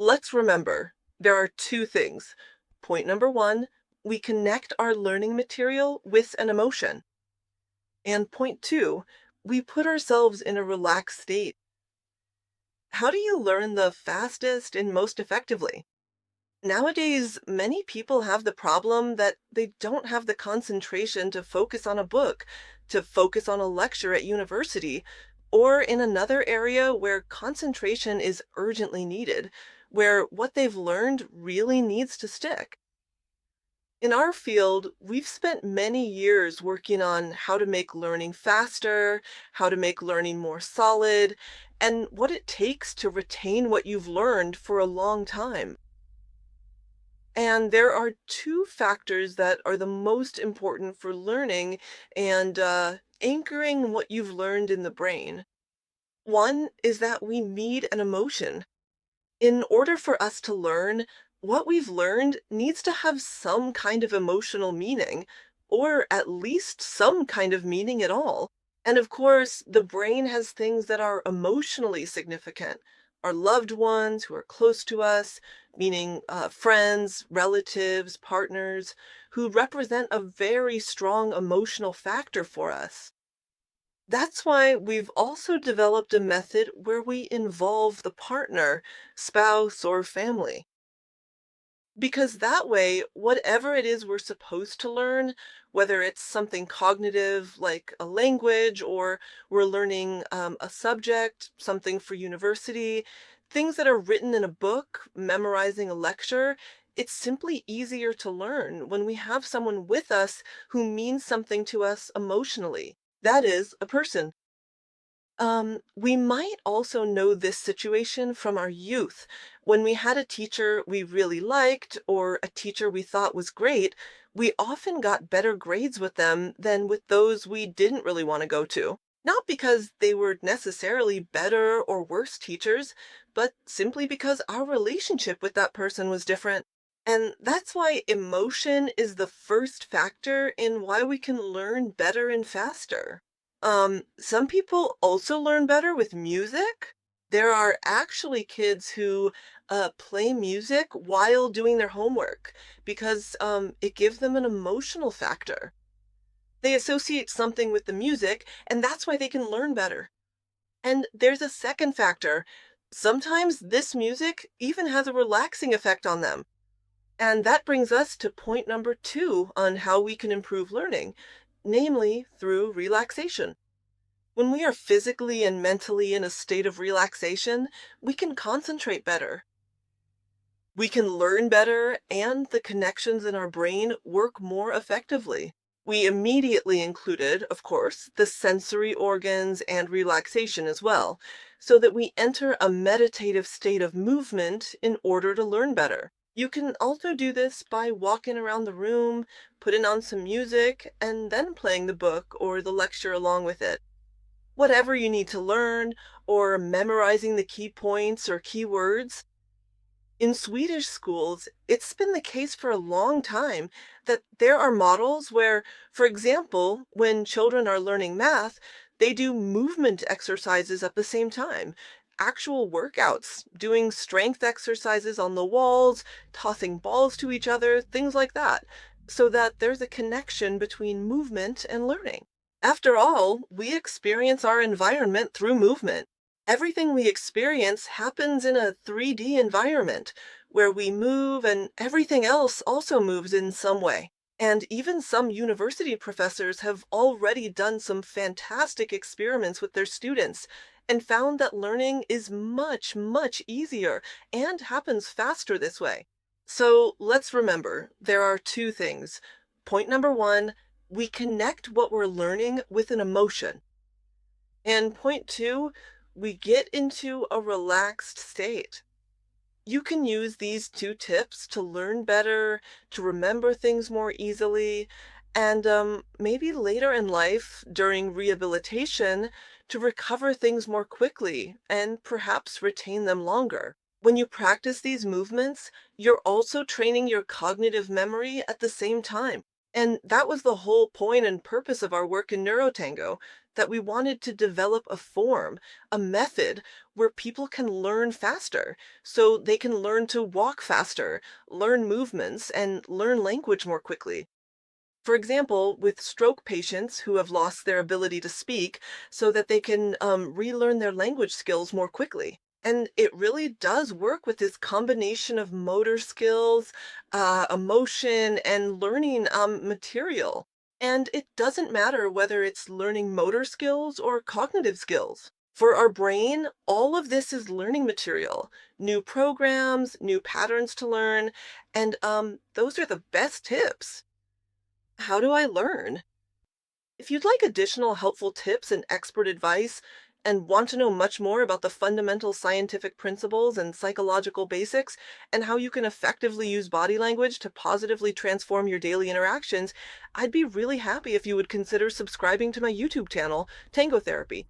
Let's remember there are two things. Point number one, we connect our learning material with an emotion. And point two, we put ourselves in a relaxed state. How do you learn the fastest and most effectively? Nowadays, many people have the problem that they don't have the concentration to focus on a book, to focus on a lecture at university, or in another area where concentration is urgently needed, where what they've learned really needs to stick. In our field, we've spent many years working on how to make learning faster, how to make learning more solid, and what it takes to retain what you've learned for a long time. And there are two factors that are the most important for learning and anchoring what you've learned in the brain. One is that we need an emotion. In order for us to learn, what we've learned needs to have some kind of emotional meaning, or at least some kind of meaning at all. And of course, the brain has things that are emotionally significant. Our loved ones who are close to us, meaning friends, relatives, partners, who represent a very strong emotional factor for us. That's why we've also developed a method where we involve the partner, spouse, or family. Because that way, whatever it is we're supposed to learn, whether it's something cognitive like a language or we're learning a subject, something for university, things that are written in a book, memorizing a lecture, it's simply easier to learn when we have someone with us who means something to us emotionally. That is, a person. We might also know this situation from our youth. When we had a teacher we really liked or a teacher we thought was great, we often got better grades with them than with those we didn't really want to go to. Not because they were necessarily better or worse teachers, but simply because our relationship with that person was different. And that's why emotion is the first factor in why we can learn better and faster. Some people also learn better with music. There are actually kids who play music while doing their homework because it gives them an emotional factor. They associate something with the music, and that's why they can learn better. And there's a second factor. Sometimes this music even has a relaxing effect on them. And that brings us to point number two on how we can improve learning, namely through relaxation. When we are physically and mentally in a state of relaxation, we can concentrate better. We can learn better, and the connections in our brain work more effectively. We immediately included, of course, the sensory organs and relaxation as well, so that we enter a meditative state of movement in order to learn better. You can also do this by walking around the room, putting on some music, and then playing the book or the lecture along with it. Whatever you need to learn, or memorizing the key points or keywords. In Swedish schools, it's been the case for a long time that there are models where, for example, when children are learning math, they do movement exercises at the same time. Actual workouts, doing strength exercises on the walls, tossing balls to each other, things like that, so that there's a connection between movement and learning. After all, we experience our environment through movement. Everything we experience happens in a 3D environment where we move and everything else also moves in some way. And even some university professors have already done some fantastic experiments with their students and found that learning is much, much easier and happens faster this way. So let's remember there are two things. Point number one, we connect what we're learning with an emotion. And point two, we get into a relaxed state. You can use these two tips to learn better, to remember things more easily, and maybe later in life, during rehabilitation, to recover things more quickly and perhaps retain them longer. When you practice these movements, you're also training your cognitive memory at the same time. And that was the whole point and purpose of our work in Neurotango, that we wanted to develop a form, a method where people can learn faster. So they can learn to walk faster, learn movements, and learn language more quickly. For example, with stroke patients who have lost their ability to speak, so that they can relearn their language skills more quickly. And it really does work with this combination of motor skills, emotion, and learning material. And it doesn't matter whether it's learning motor skills or cognitive skills. For our brain, all of this is learning material, new programs, new patterns to learn, and those are the best tips. How do I learn? If you'd like additional helpful tips and expert advice, and want to know much more about the fundamental scientific principles and psychological basics, and how you can effectively use body language to positively transform your daily interactions, I'd be really happy if you would consider subscribing to my YouTube channel, Tango Therapy.